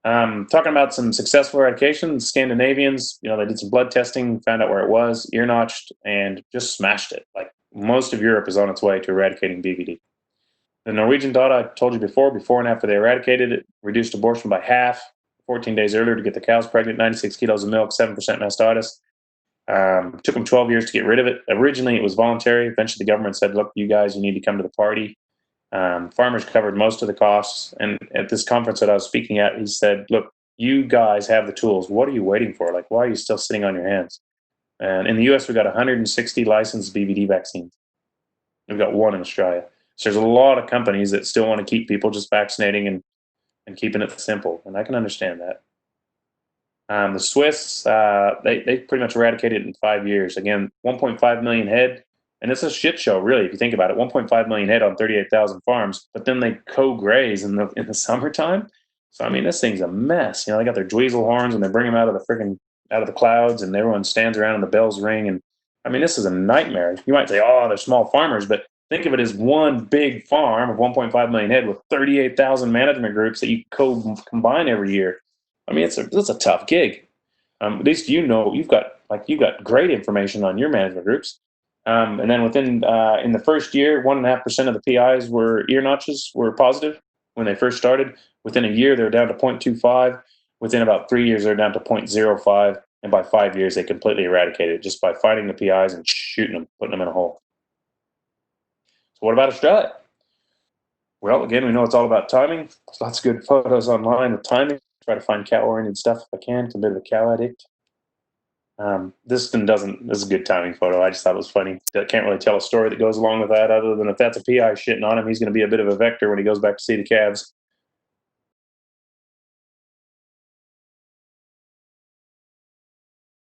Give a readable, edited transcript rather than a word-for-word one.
Talking about some successful eradication, Scandinavians, they did some blood testing, found out where it was, ear notched, and just smashed it. Like most of Europe is on its way to eradicating BVD. The Norwegian data I told you before and after they eradicated it, reduced abortion by half, 14 days earlier to get the cows pregnant, 96 kilos of milk, 7% mastitis. Took them 12 years to get rid of it. Originally, it was voluntary. Eventually, the government said, look, you guys, you need to come to the party. Farmers covered most of the costs. And at this conference that I was speaking at, he said, look, you guys have the tools. What are you waiting for? Like, why are you still sitting on your hands? And in the US, we've got 160 licensed BVD vaccines. We've got one in Australia. So there's a lot of companies that still want to keep people just vaccinating and keeping it simple. And I can understand that. The Swiss, they pretty much eradicated it in 5 years. Again, 1.5 million head. And it's a shit show, really, if you think about it. 1.5 million head on 38,000 farms, but then they co-graze in the summertime. So I mean, this thing's a mess. They got their dweezil horns and they bring them out of the clouds, and everyone stands around and the bells ring. And I mean, this is a nightmare. You might say, oh, they're small farmers, but think of it as one big farm of 1.5 million head with 38,000 management groups that you combine every year. I mean, it's a tough gig. At least you've got great information on your management groups. And then in the first year, 1.5% of the PIs ear notches were positive when they first started. Within a year, they were down to 0.25. Within about 3 years, they're down to 0.05. And by 5 years, they completely eradicated it just by finding the PIs and shooting them, putting them in a hole. So what about Australia? Well, again, we know it's all about timing. There's lots of good photos online with timing. Try to find cow-oriented stuff if I can. I'm a bit of a cow addict. This is a good timing photo. I just thought it was funny. I can't really tell a story that goes along with that other than if that's a PI shitting on him, he's going to be a bit of a vector when he goes back to see the calves.